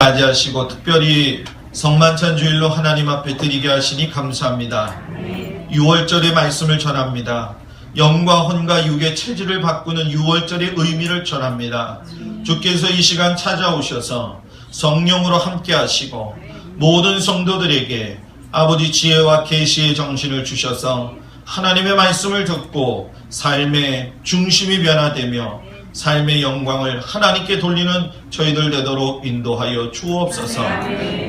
맞이하시고 특별히 성만찬 주일로 하나님 앞에 드리게 하시니 감사합니다. 6월절의 말씀을 전합니다. 영과 혼과 육의 체질을 바꾸는 6월절의 의미를 전합니다. 주께서 이 시간 찾아오셔서 성령으로 함께 하시고 모든 성도들에게 아버지 지혜와 계시의 정신을 주셔서 하나님의 말씀을 듣고 삶의 중심이 변화되며 삶의 영광을 하나님께 돌리는 저희들 되도록 인도하여 주옵소서.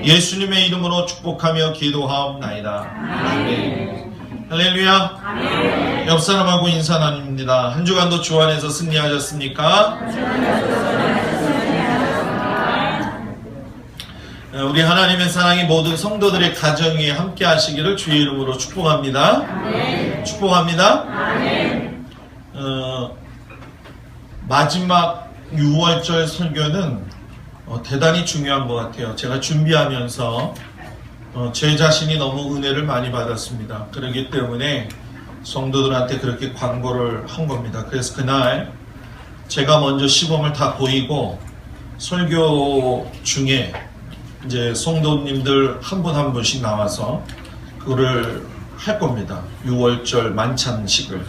예수님의 이름으로 축복하며 기도하옵나이다. 아멘. 할렐루야. 아멘. 옆 사람하고 인사 나눕니다. 한 주간도 주 안에서 승리하셨습니까? 우리 하나님의 사랑이 모든 성도들의 가정 위에 함께 하시기를 주의 이름으로 축복합니다. 아멘. 축복합니다. 아멘. 마지막 6월절 설교는 대단히 중요한 것 같아요. 제가 준비하면서 제 자신이 너무 은혜를 많이 받았습니다. 그렇기 때문에 성도들한테 그렇게 광고를 한 겁니다. 그래서 그날 제가 먼저 시범을 다 보이고 설교 중에 이제 성도님들 한 분 한 분씩 나와서 그거를 할 겁니다. 6월절 만찬식을.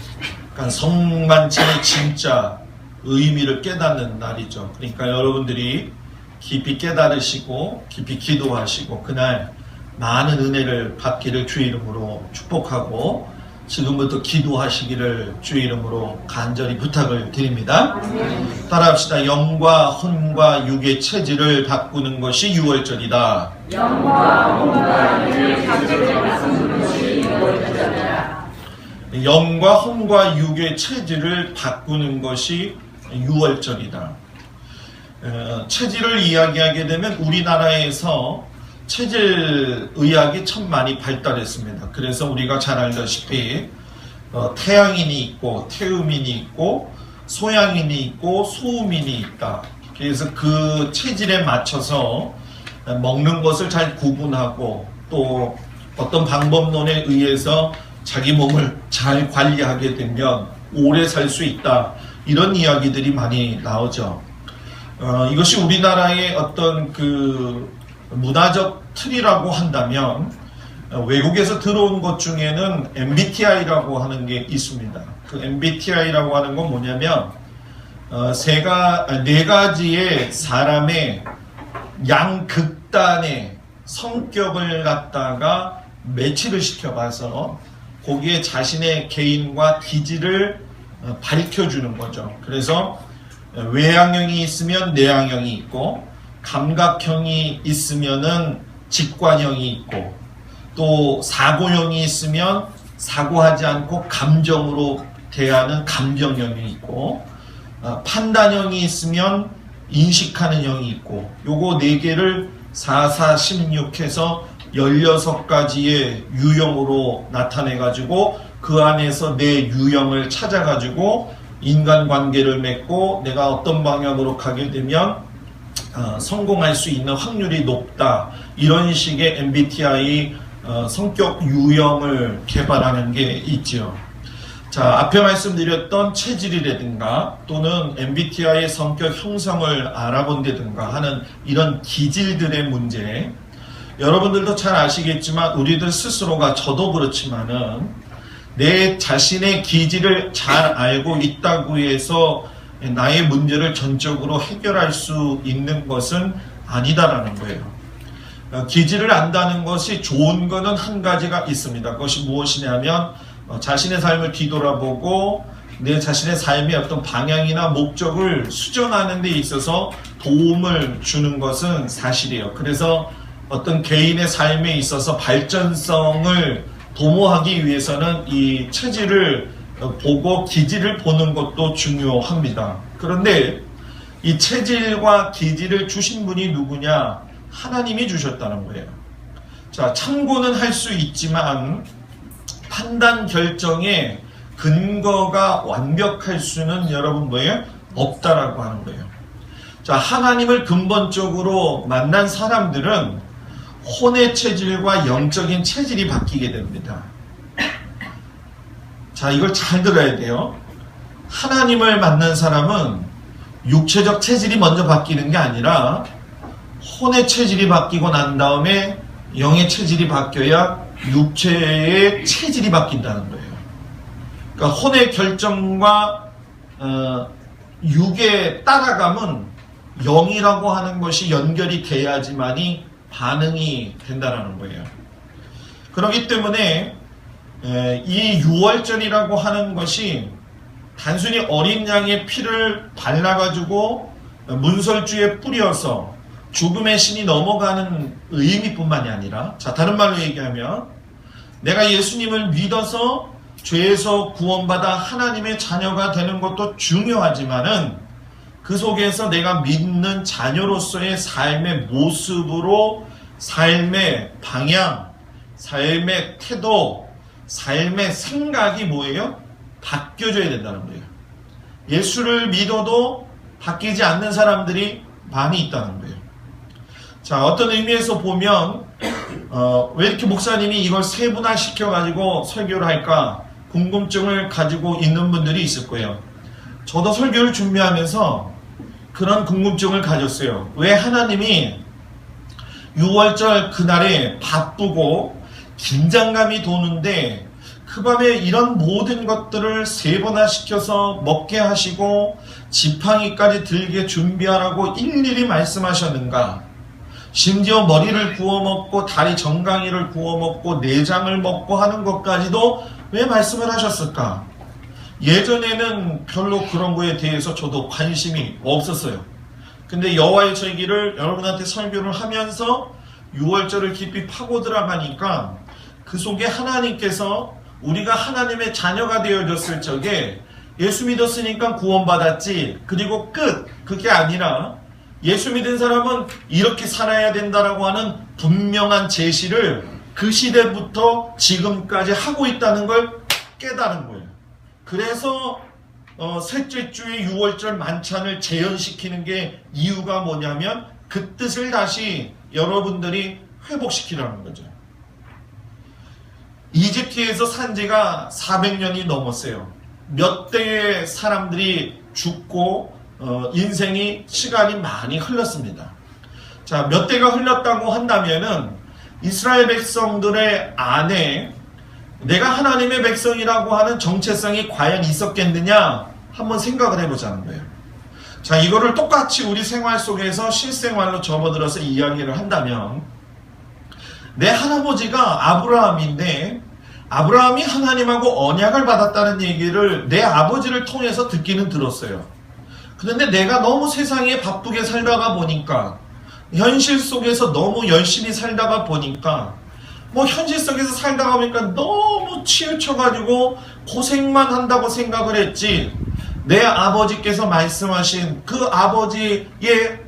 그러니까 성만찬의 진짜 의미를 깨닫는 날이죠. 그러니까 여러분들이 깊이 깨달으시고 깊이 기도하시고 그날 많은 은혜를 받기를 주의 이름으로 축복하고 지금부터 기도하시기를 주의 이름으로 간절히 부탁을 드립니다. 따라합시다. 영과 혼과 육의 체질을 바꾸는 것이 6월절이다. 영과 혼과 육의 체질을 바꾸는 것이 6월절이다. 영과 혼과 육의 체질을 바꾸는 것이 6월절이다. 체질을 이야기하게 되면 우리나라에서 체질 의학이 참 많이 발달했습니다. 그래서 우리가 잘 알다시피 태양인이 있고 태음인이 있고 소양인이 있고 소음인이 있다. 그래서 그 체질에 맞춰서 먹는 것을 잘 구분하고 또 어떤 방법론에 의해서 자기 몸을 잘 관리하게 되면 오래 살 수 있다. 이런 이야기들이 많이 나오죠. 이것이 우리나라의 어떤 그 문화적 틀이라고 한다면 외국에서 들어온 것 중에는 MBTI라고 하는 게 있습니다. 그 MBTI라고 하는 건 뭐냐면 네 가지의 사람의 양극단의 성격을 갖다가 매치를 시켜봐서 거기에 자신의 개인과 기질을 밝혀주는 거죠. 그래서 외향형이 있으면 내향형이 있고 감각형이 있으면은 직관형이 있고 또 사고형이 있으면 사고하지 않고 감정으로 대하는 감정형이 있고 판단형이 있으면 인식하는 형이 있고 요거 4개를 4, 4, 16 해서 16가지의 유형으로 나타내가지고 그 안에서 내 유형을 찾아가지고 인간관계를 맺고 내가 어떤 방향으로 가게 되면 성공할 수 있는 확률이 높다. 이런 식의 MBTI 성격 유형을 개발하는 게 있죠. 자, 앞에 말씀드렸던 체질이라든가 또는 MBTI의 성격 형성을 알아본다든가 하는 이런 기질들의 문제, 여러분들도 잘 아시겠지만 우리들 스스로가 저도 그렇지만은 내 자신의 기질을 잘 알고 있다고 해서 나의 문제를 전적으로 해결할 수 있는 것은 아니다라는 거예요. 기질을 안다는 것이 좋은 거는 한 가지가 있습니다. 그것이 무엇이냐면 자신의 삶을 뒤돌아보고 내 자신의 삶의 어떤 방향이나 목적을 수정하는 데 있어서 도움을 주는 것은 사실이에요. 그래서 어떤 개인의 삶에 있어서 발전성을 도모하기 위해서는 이 체질을 보고 기질을 보는 것도 중요합니다. 그런데 이 체질과 기질을 주신 분이 누구냐? 하나님이 주셨다는 거예요. 자, 참고는 할 수 있지만 판단 결정에 근거가 완벽할 수는 여러분 뭐예요? 없다라고 하는 거예요. 자, 하나님을 근본적으로 만난 사람들은 혼의 체질과 영적인 체질이 바뀌게 됩니다. 자, 이걸 잘 들어야 돼요. 하나님을 만난 사람은 육체적 체질이 먼저 바뀌는 게 아니라 혼의 체질이 바뀌고 난 다음에 영의 체질이 바뀌어야 육체의 체질이 바뀐다는 거예요. 그러니까 혼의 결정과 육의 따라감은 영이라고 하는 것이 연결이 돼야지만이 반응이 된다는 거예요. 그렇기 때문에 이 유월절이라고 하는 것이 단순히 어린 양의 피를 발라가지고 문설주에 뿌려서 죽음의 신이 넘어가는 의미뿐만이 아니라, 자, 다른 말로 얘기하면 내가 예수님을 믿어서 죄에서 구원받아 하나님의 자녀가 되는 것도 중요하지만은 그 속에서 내가 믿는 자녀로서의 삶의 모습으로 삶의 방향, 삶의 태도, 삶의 생각이 뭐예요? 바뀌어져야 된다는 거예요. 예수를 믿어도 바뀌지 않는 사람들이 많이 있다는 거예요. 자, 어떤 의미에서 보면 왜 이렇게 목사님이 이걸 세분화시켜가지고 설교를 할까 궁금증을 가지고 있는 분들이 있을 거예요. 저도 설교를 준비하면서 그런 궁금증을 가졌어요. 왜 하나님이 6월절 그날에 바쁘고 긴장감이 도는데 그 밤에 이런 모든 것들을 세분화시켜서 먹게 하시고 지팡이까지 들게 준비하라고 일일이 말씀하셨는가? 심지어 머리를 구워 먹고 다리 정강이를 구워 먹고 내장을 먹고 하는 것까지도 왜 말씀을 하셨을까? 예전에는 별로 그런 거에 대해서 저도 관심이 없었어요. 근데 여호와의 절기를 여러분한테 설교를 하면서 6월절을 깊이 파고 들어가니까 그 속에 하나님께서 우리가 하나님의 자녀가 되어졌을 적에 예수 믿었으니까 구원받았지, 그리고 끝, 그게 아니라 예수 믿은 사람은 이렇게 살아야 된다라고 하는 분명한 제시를 그 시대부터 지금까지 하고 있다는 걸 깨달은 거예요. 그래서 셋째 주의 6월절 만찬을 재현시키는 게 이유가 뭐냐면 그 뜻을 다시 여러분들이 회복시키라는 거죠. 이집트에서 산 지가 400년이 넘었어요. 몇 대의 사람들이 죽고 인생이 시간이 많이 흘렀습니다. 자, 몇 대가 흘렀다고 한다면은 이스라엘 백성들의 안에 내가 하나님의 백성이라고 하는 정체성이 과연 있었겠느냐 한번 생각을 해보자는 거예요. 자, 이거를 똑같이 우리 생활 속에서 실생활로 접어들어서 이야기를 한다면 내 할아버지가 아브라함인데 아브라함이 하나님하고 언약을 받았다는 얘기를 내 아버지를 통해서 듣기는 들었어요. 그런데 내가 너무 세상에 바쁘게 살다가 보니까 현실 속에서 너무 열심히 살다가 보니까 현실 속에서 살다가 보니까 너무 치우쳐가지고 고생만 한다고 생각을 했지, 내 아버지께서 말씀하신 그 아버지의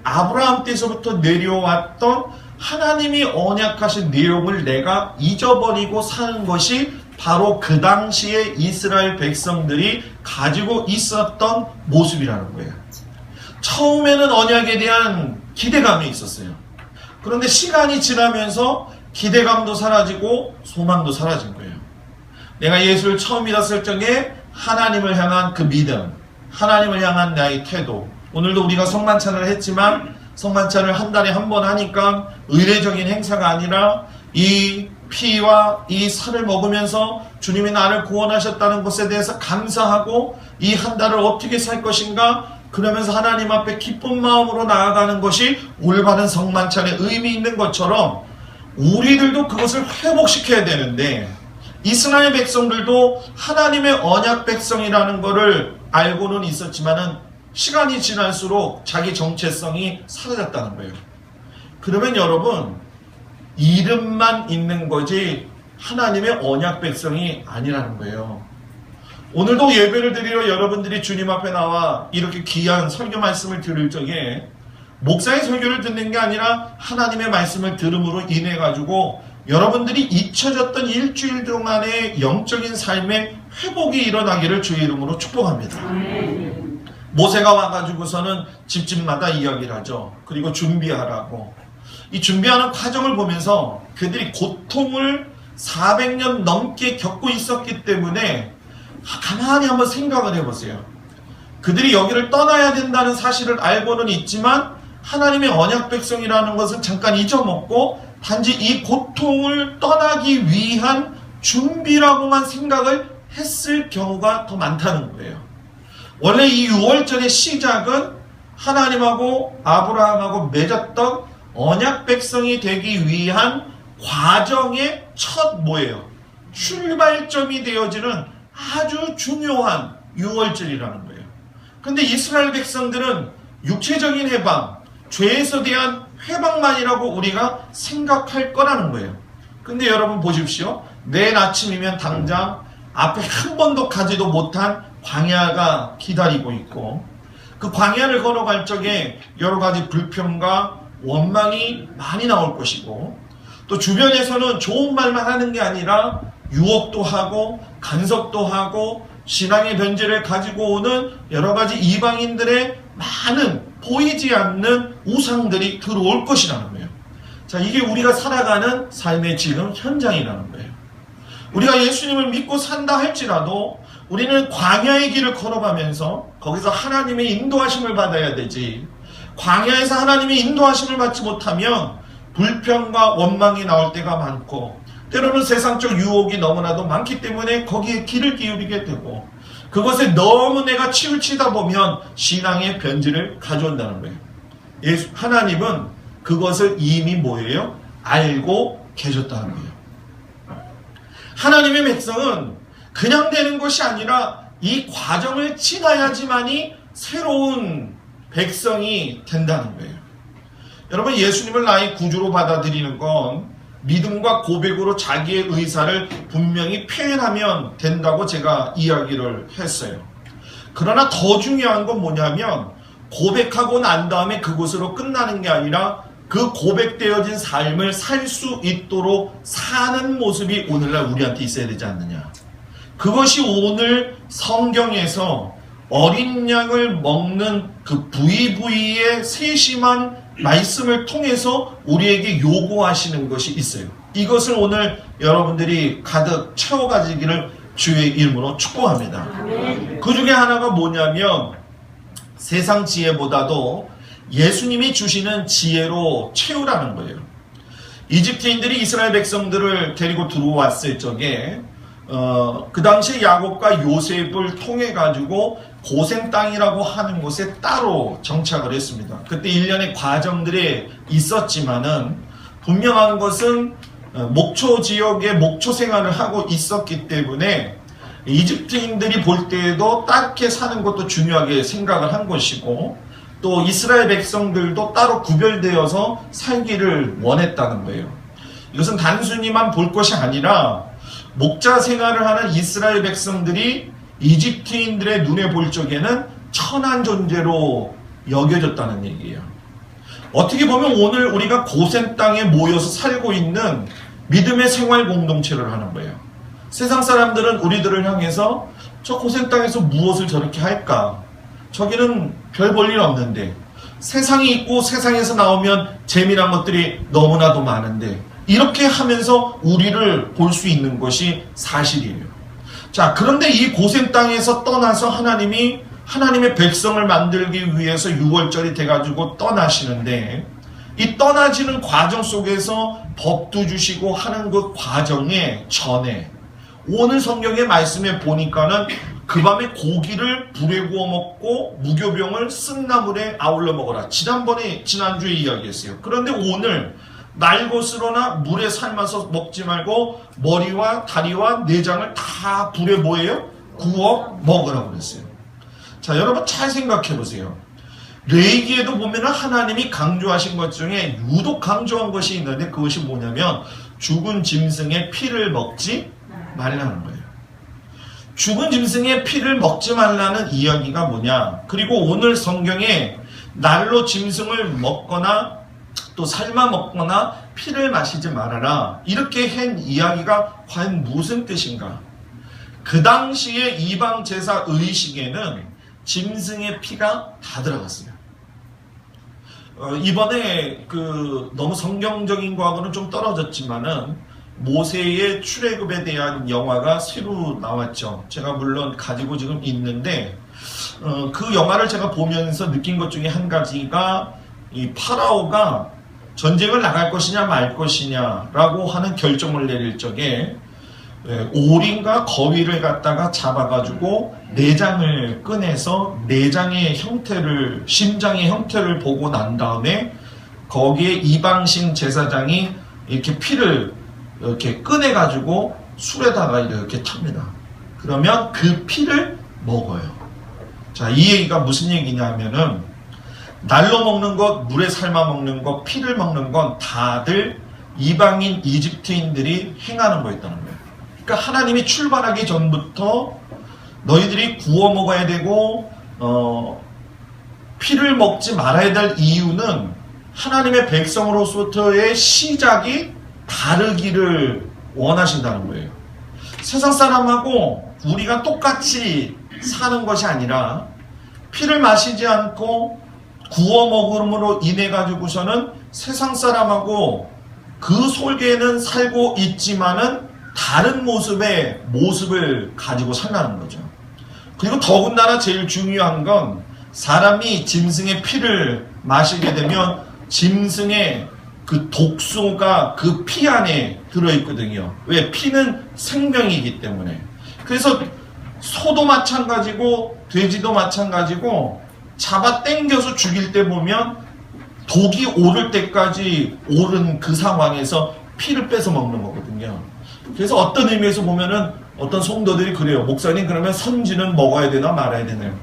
아브라함 때서부터 내려왔던 하나님이 언약하신 내용을 내가 잊어버리고 사는 것이 바로 그 당시에 이스라엘 백성들이 가지고 있었던 모습이라는 거예요. 처음에는 언약에 대한 기대감이 있었어요. 그런데 시간이 지나면서 기대감도 사라지고 소망도 사라진 거예요. 내가 예수를 처음 믿었을 적에 하나님을 향한 그 믿음, 하나님을 향한 나의 태도, 오늘도 우리가 성만찬을 했지만 성만찬을 한 달에 한 번 하니까 의례적인 행사가 아니라 이 피와 이 살을 먹으면서 주님이 나를 구원하셨다는 것에 대해서 감사하고 이 한 달을 어떻게 살 것인가, 그러면서 하나님 앞에 기쁜 마음으로 나아가는 것이 올바른 성만찬의 의미 있는 것처럼 우리들도 그것을 회복시켜야 되는데, 이스라엘 백성들도 하나님의 언약 백성이라는 것을 알고는 있었지만은 시간이 지날수록 자기 정체성이 사라졌다는 거예요. 그러면 여러분, 이름만 있는 거지 하나님의 언약 백성이 아니라는 거예요. 오늘도 예배를 드리러 여러분들이 주님 앞에 나와 이렇게 귀한 설교 말씀을 들을 적에 목사의 설교를 듣는 게 아니라 하나님의 말씀을 들음으로 인해 가지고 여러분들이 잊혀졌던 일주일 동안의 영적인 삶의 회복이 일어나기를 주의 이름으로 축복합니다. 모세가 와가지고서는 집집마다 이야기를 하죠. 그리고 준비하라고. 이 준비하는 과정을 보면서 그들이 고통을 400년 넘게 겪고 있었기 때문에 가만히 한번 생각을 해보세요. 그들이 여기를 떠나야 된다는 사실을 알고는 있지만 하나님의 언약 백성이라는 것을 잠깐 잊어먹고 단지 이 고통을 떠나기 위한 준비라고만 생각을 했을 경우가 더 많다는 거예요. 원래 이 6월절의 시작은 하나님하고 아브라함하고 맺었던 언약 백성이 되기 위한 과정의 첫 뭐예요? 출발점이 되어지는 아주 중요한 6월절이라는 거예요. 근데 이스라엘 백성들은 육체적인 해방, 죄에서 대한 회방만이라고 우리가 생각할 거라는 거예요. 근데 여러분 보십시오. 내일 아침이면 당장 앞에 한 번도 가지도 못한 광야가 기다리고 있고, 그 광야를 걸어갈 적에 여러 가지 불평과 원망이 많이 나올 것이고, 또 주변에서는 좋은 말만 하는 게 아니라 유혹도 하고 간섭도 하고 신앙의 변질을 가지고 오는 여러 가지 이방인들의 많은 보이지 않는 우상들이 들어올 것이라는 거예요. 자, 이게 우리가 살아가는 삶의 지금 현장이라는 거예요. 우리가 예수님을 믿고 산다 할지라도 우리는 광야의 길을 걸어가면서 거기서 하나님의 인도하심을 받아야 되지, 광야에서 하나님의 인도하심을 받지 못하면 불평과 원망이 나올 때가 많고, 때로는 세상적 유혹이 너무나도 많기 때문에 거기에 길을 기울이게 되고, 그것에 너무 내가 치우치다 보면 신앙의 변질을 가져온다는 거예요. 하나님은 그것을 이미 뭐예요? 알고 계셨다는 거예요. 하나님의 백성은 그냥 되는 것이 아니라 이 과정을 지나야지만이 새로운 백성이 된다는 거예요. 여러분, 예수님을 나의 구주로 받아들이는 건 믿음과 고백으로 자기의 의사를 분명히 표현하면 된다고 제가 이야기를 했어요. 그러나 더 중요한 건 뭐냐면, 고백하고 난 다음에 그곳으로 끝나는 게 아니라 그 고백되어진 삶을 살 수 있도록 사는 모습이 오늘날 우리한테 있어야 되지 않느냐. 그것이 오늘 성경에서 어린 양을 먹는 그 부위부위의 세심한 말씀을 통해서 우리에게 요구하시는 것이 있어요. 이것을 오늘 여러분들이 가득 채워가지기를 주의 이름으로 축복합니다. 그 중에 하나가 뭐냐면, 세상 지혜보다도 예수님이 주시는 지혜로 채우라는 거예요. 이집트인들이 이스라엘 백성들을 데리고 들어왔을 적에 그 당시에 야곱과 요셉을 통해 가지고 고센 땅이라고 하는 곳에 따로 정착을 했습니다. 그때 일련의 과정들이 있었지만은 분명한 것은 목초 지역에 목초 생활을 하고 있었기 때문에 이집트인들이 볼 때에도 따르게 사는 것도 중요하게 생각을 한 것이고, 또 이스라엘 백성들도 따로 구별되어서 살기를 원했다는 거예요. 이것은 단순히만 볼 것이 아니라 목자 생활을 하는 이스라엘 백성들이 이집트인들의 눈에 볼 적에는 천한 존재로 여겨졌다는 얘기예요. 어떻게 보면 오늘 우리가 고센 땅에 모여서 살고 있는 믿음의 생활 공동체를 하는 거예요. 세상 사람들은 우리들을 향해서 저 고센 땅에서 무엇을 저렇게 할까? 저기는 별 볼 일 없는데, 세상이 있고 세상에서 나오면 재미난 것들이 너무나도 많은데, 이렇게 하면서 우리를 볼 수 있는 것이 사실이에요. 자, 그런데 이 고센 땅에서 떠나서 하나님의 백성을 만들기 위해서 6월절이 돼가지고 떠나시는데, 이 떠나지는 과정 속에서 법도 주시고 하는 그 과정에 전에 오늘 성경의 말씀에 보니까는 그 밤에 고기를 불에 구워 먹고 무교병을 쓴 나물에 아울러 먹어라. 지난주에 이야기했어요. 그런데 오늘 날것으로나 물에 삶아서 먹지 말고 머리와 다리와 내장을 다 불에 뭐예요? 구워 먹으라고 그랬어요. 자, 여러분 잘 생각해 보세요. 레위기에도 보면 하나님이 강조하신 것 중에 유독 강조한 것이 있는데, 그것이 뭐냐면 죽은 짐승의 피를 먹지 말라는 거예요. 죽은 짐승의 피를 먹지 말라는 이야기가 뭐냐? 그리고 오늘 성경에 날로 짐승을 먹거나 또 삶아 먹거나 피를 마시지 말아라, 이렇게 한 이야기가 과연 무슨 뜻인가? 그 당시에 이방 제사 의식에는 짐승의 피가 다 들어갔어요. 이번에 너무 성경적인 거하고는 좀 떨어졌지만은 모세의 출애굽에 대한 영화가 새로 나왔죠. 제가 물론 가지고 지금 있는데 그 영화를 제가 보면서 느낀 것 중에 한 가지가 이 파라오가 전쟁을 나갈 것이냐 말 것이냐라고 하는 결정을 내릴 적에 오린과 거위를 갖다가 잡아가지고 내장을 꺼내서 내장의 형태를, 심장의 형태를 보고 난 다음에 거기에 이방신 제사장이 이렇게 피를 이렇게 꺼내가지고 술에다가 이렇게 탑니다. 그러면 그 피를 먹어요. 자, 이 얘기가 무슨 얘기냐면은 날로 먹는 것, 물에 삶아 먹는 것, 피를 먹는 건 다들 이방인 이집트인들이 행하는 거였다는 거예요. 그러니까 하나님이 출발하기 전부터 너희들이 구워 먹어야 되고 피를 먹지 말아야 될 이유는 하나님의 백성으로서의 시작이 다르기를 원하신다는 거예요. 세상 사람하고 우리가 똑같이 사는 것이 아니라 피를 마시지 않고 구워 먹음으로 인해 가지고서는 세상 사람하고 그 속에는 살고 있지만은 다른 모습을 가지고 살라는 거죠. 그리고 더군다나 제일 중요한 건 사람이 짐승의 피를 마시게 되면 짐승의 그 독소가 그 피 안에 들어있거든요. 왜? 피는 생명이기 때문에. 그래서 소도 마찬가지고 돼지도 마찬가지고 잡아 당겨서 죽일 때 보면 독이 오를 때까지 오른 그 상황에서 피를 뺏어 먹는 거거든요. 그래서 어떤 의미에서 보면은 어떤 성도들이 그래요. 목사님, 그러면 선지는 먹어야 되나 말아야 되나요?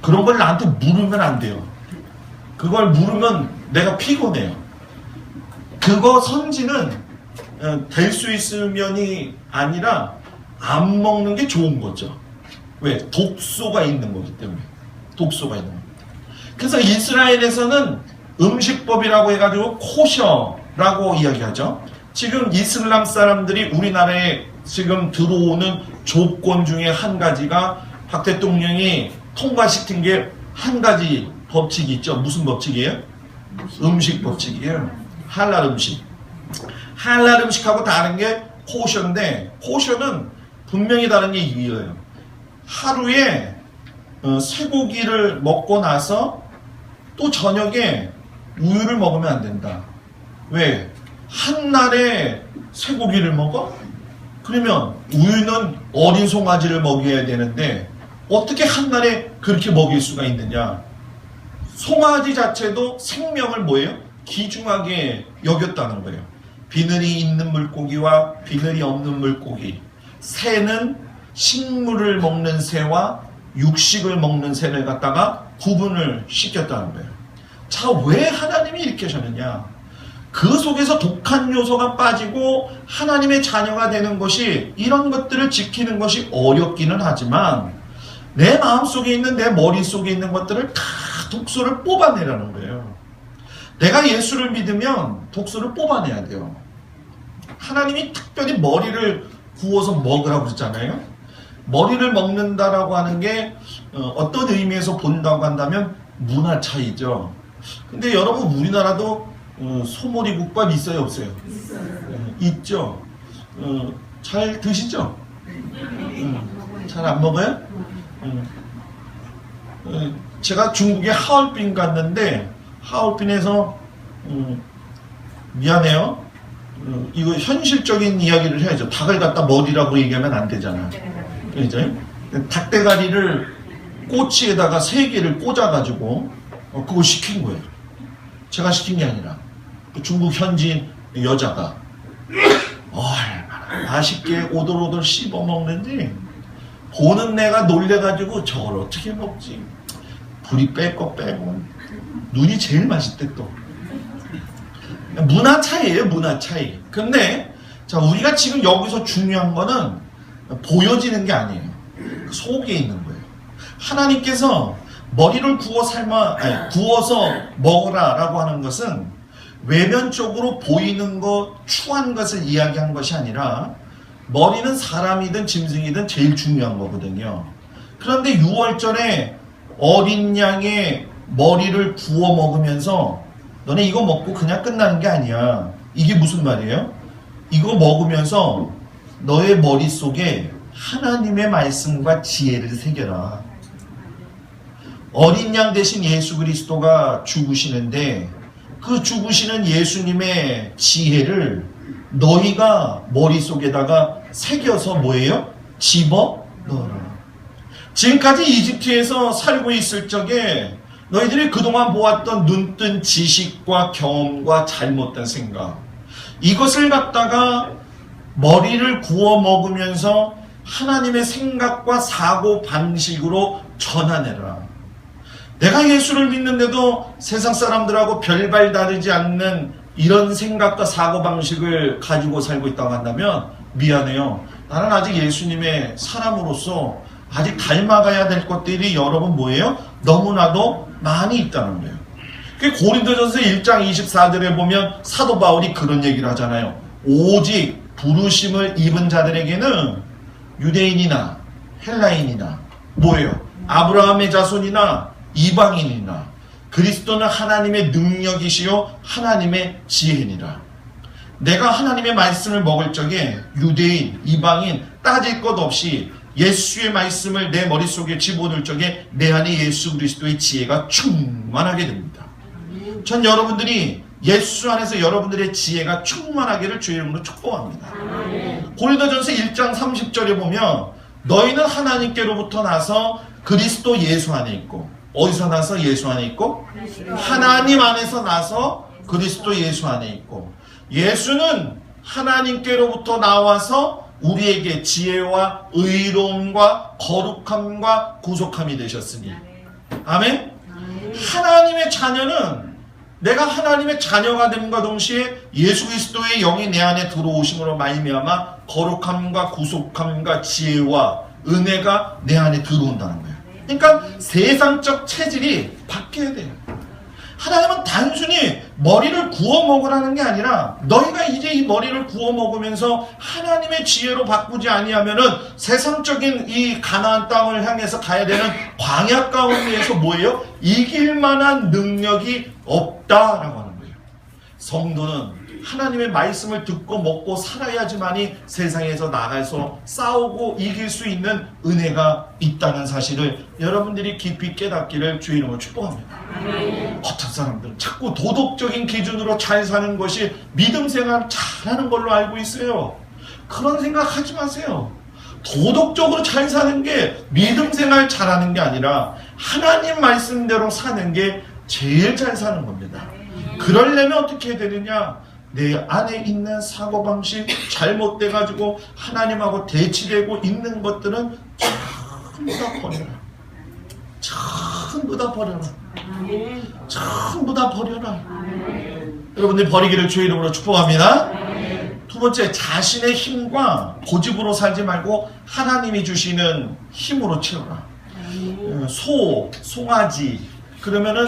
그런 걸 나한테 물으면 안 돼요. 그걸 물으면 내가 피곤해요. 그거 선지는 될 수 있으면이 아니라 안 먹는 게 좋은 거죠. 왜? 독소가 있는 거기 때문에. 독소가 있는 거예요. 그래서 이스라엘에서는 음식법이라고 해가지고 코셔라고 이야기하죠. 지금 이슬람 사람들이 우리나라에 지금 들어오는 조건 중에 한 가지가 박 대통령이 통과시킨 게 한 가지 법칙이 있죠. 무슨 법칙이에요? 음식 법칙이에요. 할랄 음식. 할랄 음식하고 다른 게 코셔인데, 코셔는 분명히 다른 게 이거예요. 하루에 쇠고기를 먹고 나서 또 저녁에 우유를 먹으면 안 된다. 왜? 한날에 쇠고기를 먹어? 그러면 우유는 어린 송아지를 먹여야 되는데 어떻게 한날에 그렇게 먹일 수가 있느냐? 송아지 자체도 생명을 뭐예요? 귀중하게 여겼다는 거예요. 비늘이 있는 물고기와 비늘이 없는 물고기. 새는 식물을 먹는 새와 육식을 먹는 새를 갖다가 구분을 시켰다는 거예요. 자, 왜 하나님이 이렇게 하셨느냐? 그 속에서 독한 요소가 빠지고 하나님의 자녀가 되는 것이, 이런 것들을 지키는 것이 어렵기는 하지만 내 마음속에 있는, 내 머릿속에 있는 것들을 다 독소를 뽑아내라는 거예요. 내가 예수를 믿으면 독소를 뽑아내야 돼요. 하나님이 특별히 머리를 구워서 먹으라고 그랬잖아요. 머리를 먹는다라고 하는 게 어떤 의미에서 본다고 한다면 문화 차이죠. 근데 여러분, 우리나라도 소머리국밥 있어요, 없어요? 있죠. 잘 드시죠? 잘 안 먹어요? 제가 중국에 하얼빈 갔는데 하얼빈에서 미안해요. 이거 현실적인 이야기를 해야죠. 닭을 갖다 머리라고 얘기하면 안 되잖아. 그죠? 닭대가리를 꼬치에다가 3개를 꽂아가지고 그거 시킨 거예요. 제가 시킨 게 아니라 중국 현지인 여자가 얼마나 맛있게 오돌오돌 씹어 먹는지 보는 내가 놀래가지고 저걸 어떻게 먹지? 불이 뺄 거 빼고 눈이 제일 맛있대. 또 문화 차이예요, 문화 차이. 근데 자, 우리가 지금 여기서 중요한 거는 보여지는 게 아니에요. 속에 있는 거예요. 하나님께서 머리를 구워서 먹으라라고 하는 것은 외면적으로 보이는 것, 추한 것을 이야기한 것이 아니라 머리는 사람이든 짐승이든 제일 중요한 거거든요. 그런데 6월절에 어린 양의 머리를 구워 먹으면서 너네 이거 먹고 그냥 끝나는 게 아니야. 이게 무슨 말이에요? 이거 먹으면서 너의 머릿속에 하나님의 말씀과 지혜를 새겨라. 어린 양 대신 예수 그리스도가 죽으시는데 그 죽으시는 예수님의 지혜를 너희가 머릿속에다가 새겨서 뭐예요? 집어넣어라. 지금까지 이집트에서 살고 있을 적에 너희들이 그동안 보았던 눈뜬 지식과 경험과 잘못된 생각, 이것을 갖다가 머리를 구워 먹으면서 하나님의 생각과 사고 방식으로 전환해라. 내가 예수를 믿는데도 세상 사람들하고 별반 다르지 않는 이런 생각과 사고 방식을 가지고 살고 있다고 한다면 미안해요. 나는 아직 예수님의 사람으로서 아직 닮아가야 될 것들이 여러분 뭐예요? 너무나도 많이 있다는 거예요. 고린도전서 1장 24절에 보면 사도 바울이 그런 얘기를 하잖아요. 오직 부르심을 입은 자들에게는 유대인이나 헬라인이나 뭐예요? 아브라함의 자손이나 이방인이나 그리스도는 하나님의 능력이시요 하나님의 지혜니라. 내가 하나님의 말씀을 먹을 적에 유대인, 이방인 따질 것 없이 예수의 말씀을 내 머릿속에 집어넣을 적에 내 안에 예수 그리스도의 지혜가 충만하게 됩니다. 전 여러분들이 예수 안에서 여러분들의 지혜가 충만하기를 주의 이름으로 축복합니다. 고린도전서 1장 30절에 보면 너희는 하나님께로부터 나서 그리스도 예수 안에 있고, 어디서 나서 예수 안에 있고? 하나님 안에서 나서 그리스도 예수 안에 있고, 예수는 하나님께로부터 나와서 우리에게 지혜와 의로움과 거룩함과 구속함이 되셨으니, 아멘? 하나님의 자녀는 내가 하나님의 자녀가 됨과 동시에 예수 그리스도의 영이 내 안에 들어오심으로 말미암아 거룩함과 구속함과 지혜와 은혜가 내 안에 들어온다는 거예요. 그러니까 세상적 체질이 바뀌어야 돼요. 하나님은 단순히 머리를 구워 먹으라는 게 아니라 너희가 이제 이 머리를 구워 먹으면서 하나님의 지혜로 바꾸지 아니하면은 세상적인 이 가나안 땅을 향해서 가야 되는 광야 가운데에서 뭐예요? 이길 만한 능력이 없다라고 하는 거예요. 성도는 하나님의 말씀을 듣고 먹고 살아야지만이 세상에서 나가서 싸우고 이길 수 있는 은혜가 있다는 사실을 여러분들이 깊이 깨닫기를 주의 이름으로 축복합니다. 어떤 사람들은 자꾸 도덕적인 기준으로 잘 사는 것이 믿음 생활 잘하는 걸로 알고 있어요. 그런 생각하지 마세요. 도덕적으로 잘 사는 게 믿음 생활 잘하는 게 아니라 하나님 말씀대로 사는 게 제일 잘 사는 겁니다. 그러려면 어떻게 해야 되느냐? 내 안에 있는 사고방식 잘못돼가지고 하나님하고 대치되고 있는 것들은 전부 다 버려라. 전부 다 버려라. 전부 다 버려라. 여러분들 버리기를 주의 이름으로 축복합니다. 두 번째, 자신의 힘과 고집으로 살지 말고 하나님이 주시는 힘으로 채워라. 송아지 그러면은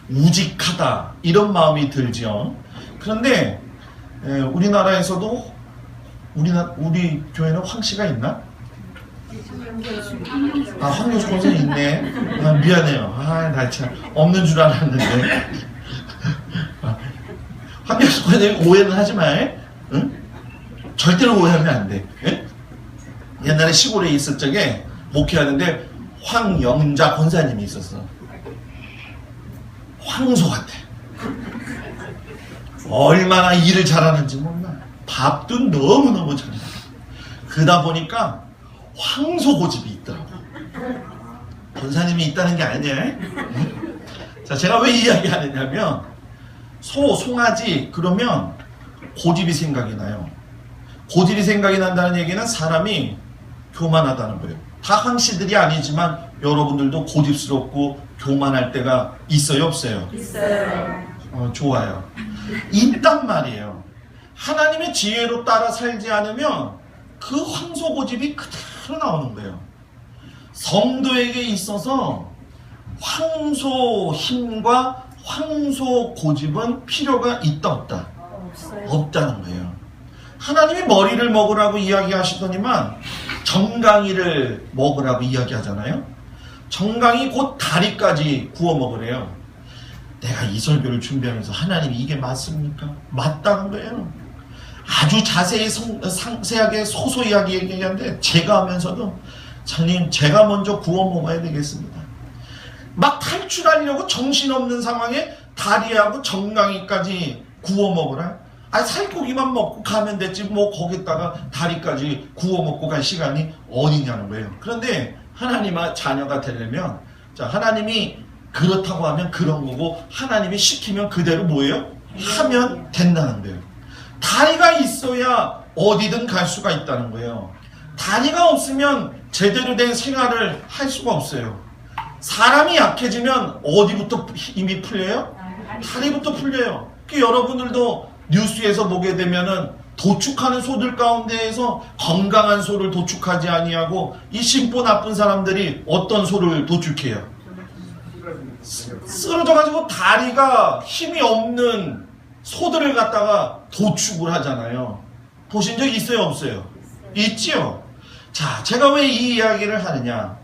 우직하다 이런 마음이 들죠. 그런데 우리나라에서도 우리 교회는 황씨가 있나? 아, 황교수 권사님 있네. 아, 미안해요. 나 참 없는 줄 알았는데. 황교수 권사님 오해는 하지 마. 응? 절대로 오해하면 안 돼. 응? 옛날에 시골에 있을 적에 목회하는데 황영자 권사님이 있었어. 황소 같아. 얼마나 일을 잘하는지 몰라. 밥도 너무너무 잘해. 그러다 보니까 황소 고집이 있더라고. 권사님이 있다는 게 아니야. 응? 자, 제가 왜 이야기하느냐면 송아지 그러면 고집이 생각이 나요. 고집이 생각이 난다는 얘기는 사람이 교만하다는 거예요. 다 황씨들이 아니지만 여러분들도 고집스럽고 교만할 때가 있어요, 없어요? 있어요. 좋아요. 있단 말이에요. 하나님의 지혜로 따라 살지 않으면 그 황소 고집이 그대로 나오는 거예요. 성도에게 있어서 황소 힘과 황소 고집은 필요가 있다 없다? 없다는 거예요. 하나님이 머리를 먹으라고 이야기하시더니만 정강이를 먹으라고 이야기하잖아요. 정강이 곧 다리까지 구워 먹으래요. 내가 이 설교를 준비하면서 하나님이 이게 맞습니까? 맞다는 거예요. 아주 자세히 상세하게 소소하게 얘기하는데 제가 하면서도 장님 제가 먼저 구워 먹어야 되겠습니다. 막 탈출하려고 정신없는 상황에 다리하고 정강이까지 구워 먹으라? 아니 살코기만 먹고 가면 됐지 뭐 거기다가 다리까지 구워 먹고 갈 시간이 어디냐는 거예요. 그런데 하나님의 자녀가 되려면 자 하나님이 그렇다고 하면 그런 거고 하나님이 시키면 그대로 뭐예요? 하면 된다는 거예요. 다리가 있어야 어디든 갈 수가 있다는 거예요. 다리가 없으면 제대로 된 생활을 할 수가 없어요. 사람이 약해지면 어디부터 힘이 풀려요? 다리부터 풀려요. 여러분들도 뉴스에서 보게 되면은 도축하는 소들 가운데에서 건강한 소를 도축하지 아니하고 이 심보 나쁜 사람들이 어떤 소를 도축해요? 쓰러져가지고 다리가 힘이 없는 소들을 갖다가 도축을 하잖아요. 보신 적 있어요? 없어요? 있지요? 자, 제가 왜 이 이야기를 하느냐?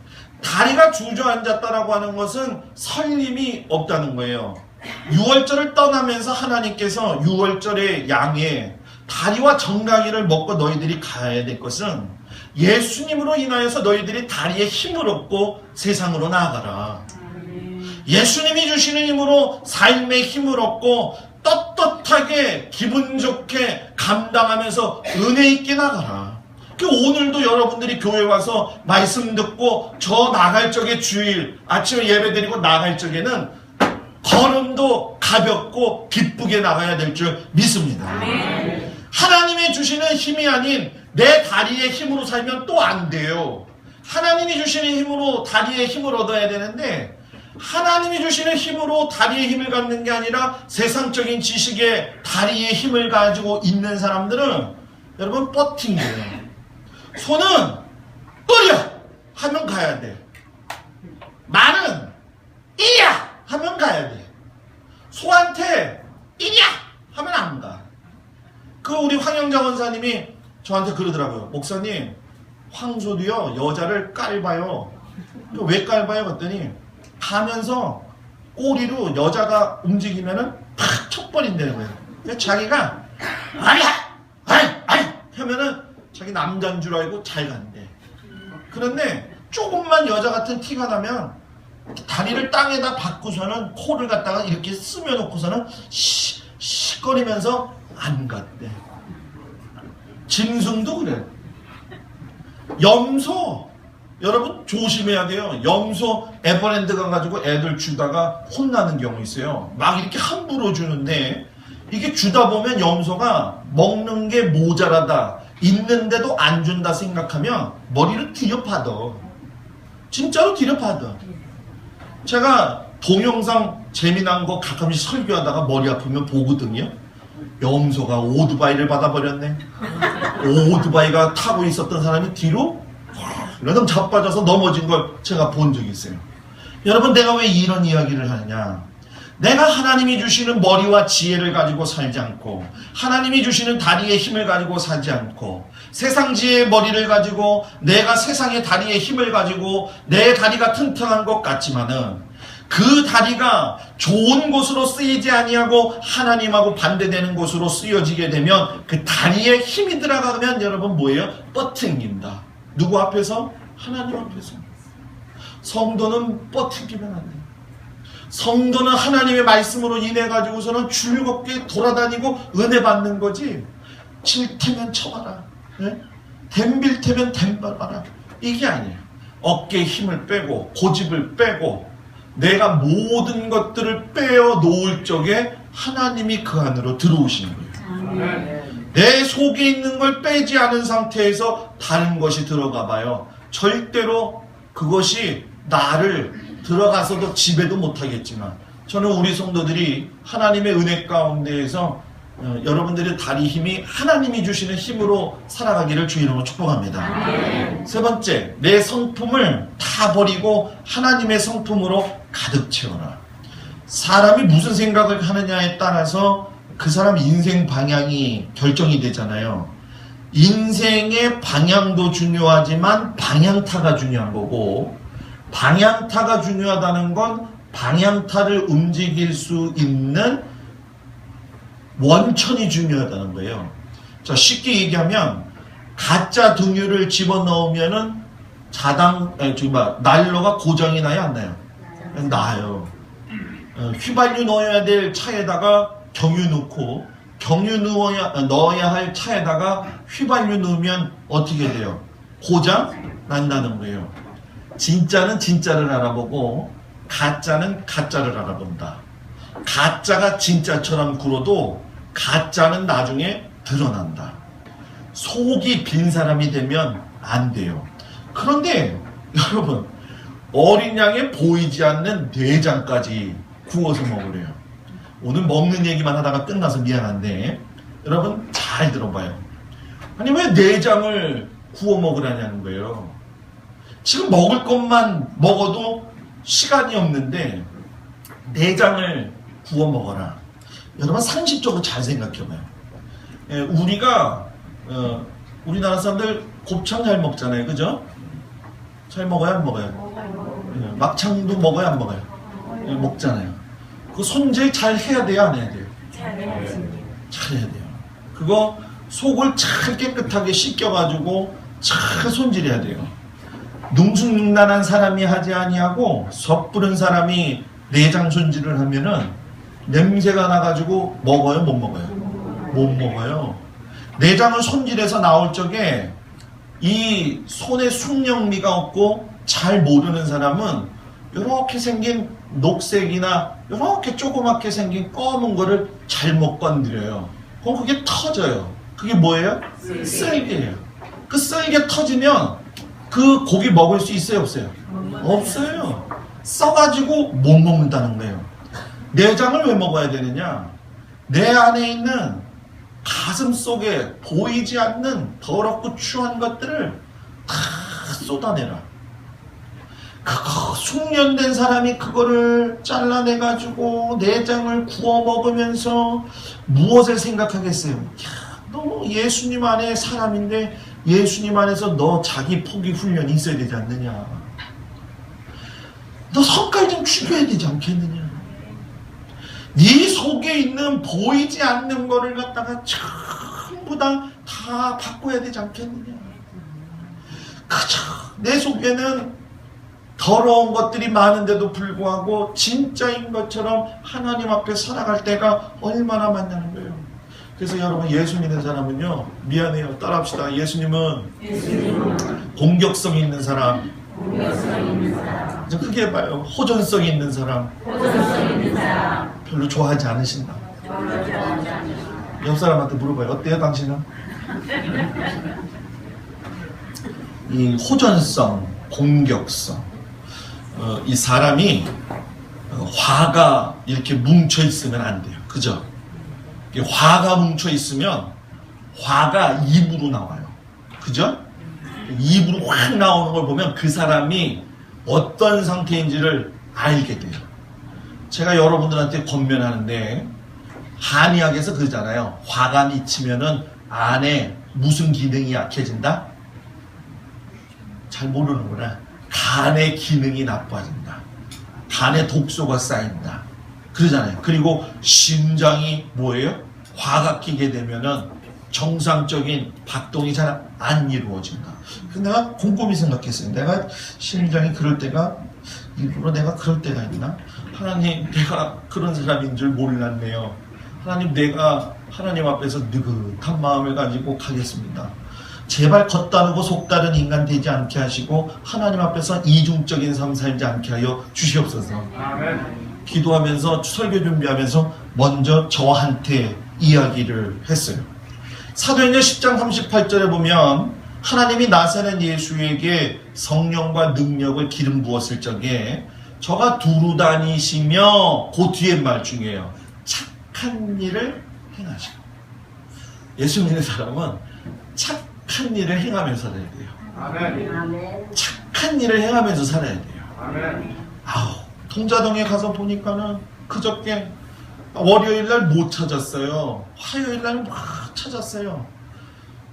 다리가 주저앉았다라고 하는 것은 설림이 없다는 거예요. 6월절을 떠나면서 하나님께서 6월절의 양에 다리와 정강이를 먹고 너희들이 가야 될 것은 예수님으로 인하여서 너희들이 다리에 힘을 얻고 세상으로 나아가라. 예수님이 주시는 힘으로 삶의 힘을 얻고 떳떳하게 기분 좋게 감당하면서 은혜 있게 나가라. 오늘도 여러분들이 교회 와서 말씀 듣고 저 나갈 적에 주일 아침에 예배 드리고 나갈 적에는 걸음도 가볍고 기쁘게 나가야 될 줄 믿습니다. 하나님이 주시는 힘이 아닌 내 다리의 힘으로 살면 또 안 돼요. 하나님이 주시는 힘으로 다리의 힘을 얻어야 되는데 하나님이 주시는 힘으로 다리의 힘을 갖는 게 아니라 세상적인 지식에 다리의 힘을 가지고 있는 사람들은 여러분 버팅이에요. 소는 뿌려 하면 가야 돼. 말은 이야 하면 가야 돼. 소한테 이야 하면 안 가. 우리 황영자 원사님이 저한테 그러더라고요. 목사님 황소도요 여자를 깔봐요. 왜 깔봐요? 그랬더니 가면서 꼬리로 여자가 움직이면은 팍 쳐버린다는 거예요. 그래서 자기가 아이 하면은 자기 남자인 줄 알고 잘 간대. 그런데 조금만 여자 같은 티가 나면 다리를 땅에다 박고서는 코를 갖다가 이렇게 스며놓고서는 시거리면서 안 갔대. 짐승도 그래. 염소 여러분 조심해야 돼요. 염소 에버랜드 가가지고 애들 주다가 혼나는 경우 있어요. 막 이렇게 함부로 주는데 이게 주다 보면 염소가 먹는 게 모자라다 있는데도 안 준다 생각하면 머리를 뒤려파다. 진짜로 뒤려파다. 제가 동영상 재미난 거 가끔씩 설교하다가 머리 아프면 보거든요. 염소가 오토바이를 받아버렸네. 오토바이가 타고 있었던 사람이 뒤로 이러다 자빠져서 넘어진 걸 제가 본 적이 있어요. 여러분 내가 왜 이런 이야기를 하느냐? 내가 하나님이 주시는 머리와 지혜를 가지고 살지 않고 하나님이 주시는 다리의 힘을 가지고 살지 않고 세상 지혜의 머리를 가지고 내가 세상의 다리의 힘을 가지고 내 다리가 튼튼한 것 같지만은 그 다리가 좋은 곳으로 쓰이지 아니하고 하나님하고 반대되는 곳으로 쓰여지게 되면 그 다리에 힘이 들어가면 여러분 뭐예요? 뻗팅긴다. 누구 앞에서? 하나님 앞에서. 성도는 뻗팅기면 안 돼요. 성도는 하나님의 말씀으로 인해 가지고서는 즐겁게 돌아다니고 은혜 받는 거지. 칠 테면 쳐봐라. 네? 댐빌 테면 댐봐라. 이게 아니에요. 어깨에 힘을 빼고 고집을 빼고 내가 모든 것들을 빼어 놓을 적에 하나님이 그 안으로 들어오시는 거예요. 내 속에 있는 걸 빼지 않은 상태에서 다른 것이 들어가 봐요. 절대로 그것이 나를 들어가서도 지배도 못하겠지만 저는 우리 성도들이 하나님의 은혜 가운데에서 여러분들의 다리 힘이 하나님이 주시는 힘으로 살아가기를 주의 이름으로 축복합니다. 세 번째, 내 성품을 다 버리고 하나님의 성품으로 가득 채워라. 사람이 무슨 생각을 하느냐에 따라서 그 사람 인생 방향이 결정이 되잖아요. 인생의 방향도 중요하지만 방향타가 중요한 거고 방향타가 중요하다는 건 방향타를 움직일 수 있는 원천이 중요하다는 거예요. 자, 쉽게 얘기하면 가짜 등유를 집어넣으면은 난로가 고장이 나요, 안 나요? 나요. 휘발유 넣어야 될 차에다가 경유 넣고 경유 넣어야 할 차에다가 휘발유 넣으면 어떻게 돼요? 고장 난다는 거예요. 진짜는 진짜를 알아보고 가짜는 가짜를 알아본다. 가짜가 진짜처럼 굴어도 가짜는 나중에 드러난다. 속이 빈 사람이 되면 안 돼요. 그런데 여러분, 어린 양의 보이지 않는 내장까지 구워서 먹으래요. 오늘 먹는 얘기만 하다가 끝나서 미안한데 여러분 잘 들어봐요. 아니 왜 내장을 구워 먹으라냐는 거예요. 지금 먹을 것만 먹어도 시간이 없는데 내장을 구워 먹어라. 여러분 상식적으로 잘 생각해봐요. 우리가 우리나라 사람들 곱창 잘 먹잖아요, 그죠? 잘 먹어요, 안 먹어요? 막창도 먹어요, 안 먹어요? 먹잖아요. 그 손질 잘 해야 돼요, 안 해야 돼요? 잘 해야 돼요. 그거 속을 잘 깨끗하게 씻겨가지고 잘 손질해야 돼요. 능숙능란한 사람이 하지 아니하고 섣부른 사람이 내장 손질을 하면은 냄새가 나가지고 먹어요, 못 먹어요? 못 먹어요. 내장을 손질해서 나올 적에 이 손에 숙련미가 없고 잘 모르는 사람은 이렇게 생긴 녹색이나 이렇게 조그맣게 생긴 검은 거를 잘못 건드려요. 그럼 그게 터져요. 그게 뭐예요? 쓸개예요. 그 쓸개 터지면 그 고기 먹을 수 있어요, 없어요? 없어요. 써가지고 못 먹는다는 거예요. 내장을 왜 먹어야 되느냐? 내 안에 있는 가슴 속에 보이지 않는 더럽고 추한 것들을 다 쏟아내라. 그거 숙련된 사람이 그거를 잘라내가지고 내장을 구워 먹으면서 무엇을 생각하겠어요? 야, 너 예수님 안에 사람인데 예수님 안에서 너 자기 포기 훈련이 있어야 되지 않느냐? 너 성깔 좀 죽여야 되지 않겠느냐? 네 속에 있는 보이지 않는 거를 갖다가 전부 다 바꿔야 되지 않겠느냐? 그저 내 속에는 더러운 것들이 많은데도 불구하고 진짜인 것처럼 하나님 앞에 살아갈 때가 얼마나 많냐는 거예요. 그래서 여러분 예수 믿는 사람은요, 미안해요, 따라합시다. 예수님은 공격성 있는 사람, 좀 크게 해봐요. 호전성 있는 사람, 별로 좋아하지 않으신다. 옆 사람한테 물어봐요. 어때요 당신은? 이 호전성, 공격성, 이 사람이 화가 이렇게 뭉쳐 있으면 안 돼요. 그죠? 화가 뭉쳐 있으면 화가 입으로 나와요. 그죠? 입으로 확 나오는 걸 보면 그 사람이 어떤 상태인지를 알게 돼요. 제가 여러분들한테 권면하는데 한의학에서 그러잖아요. 화가 미치면은 안에 무슨 기능이 약해진다? 잘 모르는구나. 간의 기능이 나빠진다. 간에 독소가 쌓인다. 그러잖아요. 그리고 심장이 뭐예요? 화가 끼게 되면은 정상적인 박동이 잘 안 이루어진다. 내가 곰곰이 생각했어요. 내가 심장이 그럴 때가 일부러 내가 그럴 때가 있나? 하나님, 내가 그런 사람인 줄 몰랐네요. 하나님, 내가 하나님 앞에서 느긋한 마음을 가지고 가겠습니다. 제발 겉다르고 속다른 인간 되지 않게 하시고 하나님 앞에서 이중적인 삶 살지 않게 하여 주시옵소서. 아멘. 기도하면서 설교 준비하면서 먼저 저한테 이야기를 했어요. 사도행전 10장 38절에 보면 하나님이 나사렛 예수에게 성령과 능력을 기름 부었을 적에 저가 두루 다니시며 그 뒤에 말 중에요. 착한 일을 행하시고. 예수 믿는 사람은 착한 일을 행하면서 살아야 돼요. 아멘. 착한 일을 행하면서 살아야 돼요. 아멘. 통자동에 가서 보니까는 그저께 월요일날 못 찾았어요. 화요일날 막 찾았어요.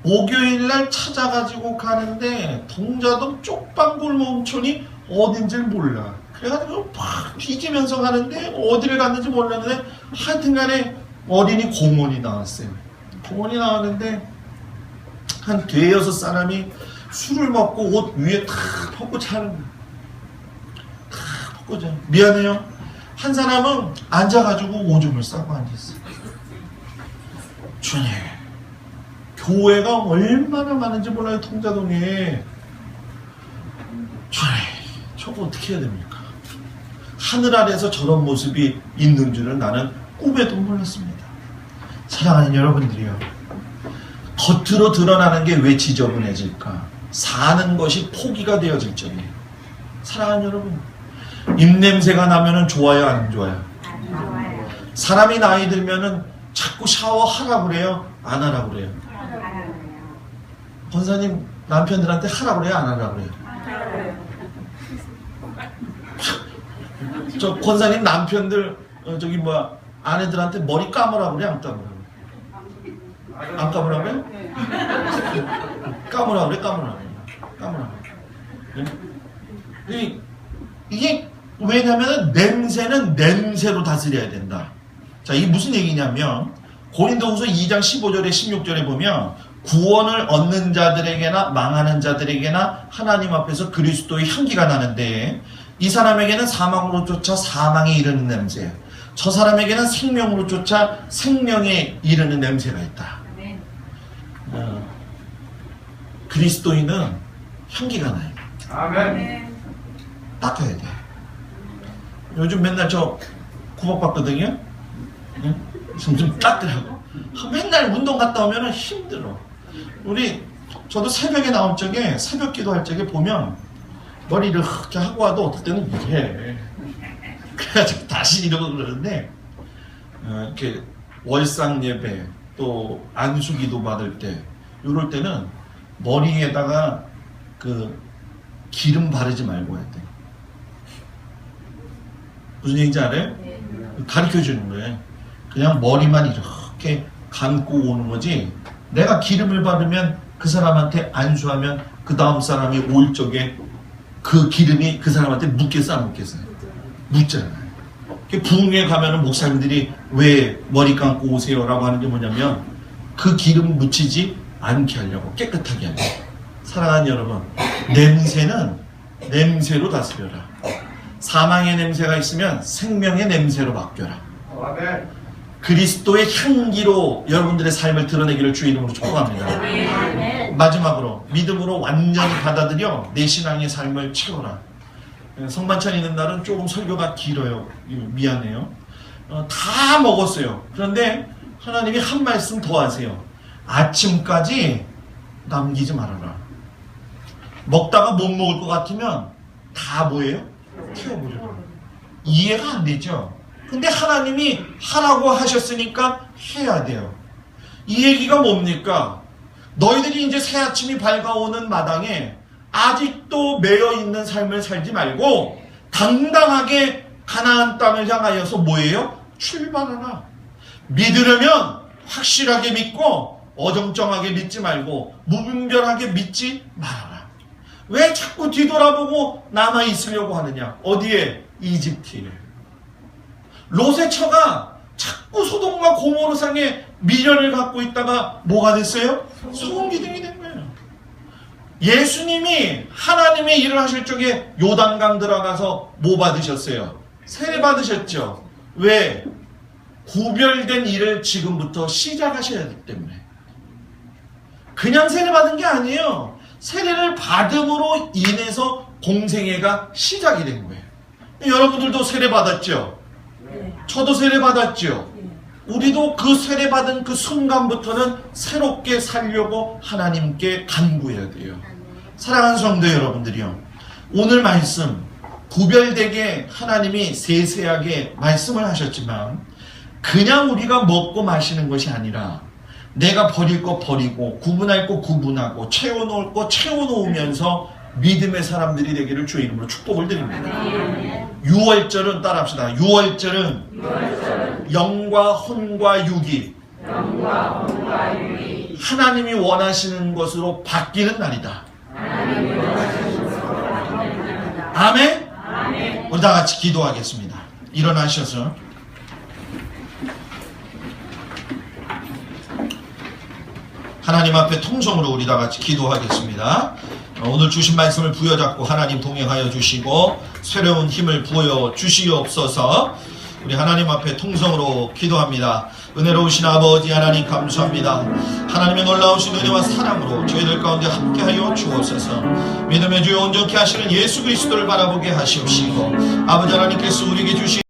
목요일날 찾아가지고 가는데 동자동 쪽방골목 온천이 어딘지 몰라. 그래가지고 막 뒤지면서 가는데 어디를 갔는지 몰랐는데 하여튼간에 어린이 공원이 나왔어요. 공원이 나왔는데 한 대여섯 사람이 술을 먹고 옷 위에 탁 벗고 자는 거예요. 탁 벗고 자. 미안해요. 한 사람은 앉아가지고 오줌을 싸고 앉았어요. 주님, 교회가 얼마나 많은지 몰라요, 통자동에. 주님, 저거 어떻게 해야 됩니까? 하늘 아래서 저런 모습이 있는 줄은 나는 꿈에도 몰랐습니다. 사랑하는 여러분들이요, 겉으로 드러나는 게 왜 지저분해질까? 사는 것이 포기가 되어질 적이에요. 사랑하는 여러분, 입냄새가 나면은 좋아요, 안 좋아요? 안 좋아요. 사람이 나이 들면은 자꾸 샤워하라고 그래요, 안 하라고 그래요? 알아요. 권사님 남편들한테 하라고 그래요, 안 하라고 그래요? 알아요. 저 권사님 남편들 저기 뭐야 아내들한테 머리 감으라고 그래, 안 감으라고 그래? 안 감으라고 그래? 감으라고 그래, 감으라고 그래. 감으라고 그래. 네? 이게 왜냐면은 냄새는 냄새로 다스려야 된다. 자, 이게 무슨 얘기냐면 고린도후서 2장 15절에 16절에 보면 구원을 얻는 자들에게나 망하는 자들에게나 하나님 앞에서 그리스도의 향기가 나는데 이 사람에게는 사망으로 쫓아 사망에 이르는 냄새, 저 사람에게는 생명으로 쫓아 생명에 이르는 냄새가 있다. 아멘. 그리스도인은 향기가 나요. 아멘. 닦아야 돼. 요즘 맨날 저 구박받거든요. 좀 닦으라고. 맨날 운동 갔다 오면 힘들어. 저도 새벽에 나올 적에, 새벽 기도할 적에 보면 머리를 이렇게 하고 와도 어떨 때는 이래. 그래가지고 다시 이러고 그러는데, 이렇게 월상 예배, 또 안수 기도 받을 때, 이럴 때는 머리에다가 그 기름 바르지 말고 해야 돼. 무슨 얘기인지 알아요? 가르쳐 주는 거예요. 그냥 머리만 이렇게 감고 오는 거지. 내가 기름을 바르면 그 사람한테 안수하면 그 다음 사람이 올 적에 그 기름이 그 사람한테 묻겠어, 안 묻겠어요? 묻잖아요. 부흥회 가면은 목사님들이 왜 머리 감고 오세요라고 하는 게 뭐냐면 그 기름 묻히지 않게 하려고, 깨끗하게 하려고. 사랑하는 여러분, 냄새는 냄새로 다스려라. 사망의 냄새가 있으면 생명의 냄새로 바뀌어라. 그리스도의 향기로 여러분들의 삶을 드러내기를 주의 이름으로 축복합니다. 마지막으로 믿음으로 완전히 받아들여 내 신앙의 삶을 채워라. 성만찬 있는 날은 조금 설교가 길어요. 미안해요. 다 먹었어요. 그런데 하나님이 한 말씀 더 하세요. 아침까지 남기지 말아라. 먹다가 못 먹을 것 같으면 다 뭐예요? 태워버려라. 이해가 안 되죠? 근데 하나님이 하라고 하셨으니까 해야 돼요. 이 얘기가 뭡니까? 너희들이 이제 새 아침이 밝아오는 마당에 아직도 매여있는 삶을 살지 말고 당당하게 가나안 땅을 향하여서 뭐예요? 출발하라. 믿으려면 확실하게 믿고 어정쩡하게 믿지 말고 무분별하게 믿지 말아라. 왜 자꾸 뒤돌아보고 남아있으려고 하느냐? 어디에? 이집트에. 롯의 처가 자꾸 소돔과 고모르상에 미련을 갖고 있다가 뭐가 됐어요? 소금기둥이 된 거예요. 예수님이 하나님의 일을 하실 적에 요단강 들어가서 뭐 받으셨어요? 세례 받으셨죠. 왜? 구별된 일을 지금부터 시작하셔야 하기 때문에. 그냥 세례 받은 게 아니에요. 세례를 받음으로 인해서 공생애가 시작이 된 거예요. 여러분들도 세례 받았죠? 저도 세례 받았죠? 우리도 그 세례 받은 그 순간부터는 새롭게 살려고 하나님께 간구해야 돼요. 사랑하는 성도 여러분들이요, 오늘 말씀 구별되게 하나님이 세세하게 말씀을 하셨지만 그냥 우리가 먹고 마시는 것이 아니라 내가 버릴 거 버리고 구분할 거 구분하고 채워놓을 거 채워놓으면서 믿음의 사람들이 되기를 주의 이름으로 축복을 드립니다. 6월절은 따라합시다. 6월절은 영과 혼과 육이 하나님이 원하시는 것으로 바뀌는 날이다. 아멘? 우리 다 같이 기도하겠습니다. 일어나셔서 하나님 앞에 통성으로 우리 다 같이 기도하겠습니다. 오늘 주신 말씀을 부여잡고 하나님 동행하여 주시고 새로운 힘을 부어 주시옵소서. 우리 하나님 앞에 통성으로 기도합니다. 은혜로우신 아버지 하나님 감사합니다. 하나님의 놀라우신 은혜와 사랑으로 저희들 가운데 함께하여 주옵소서. 믿음의 주여 온전케 하시는 예수 그리스도를 바라보게 하시옵시고 아버지 하나님께서 우리에게 주신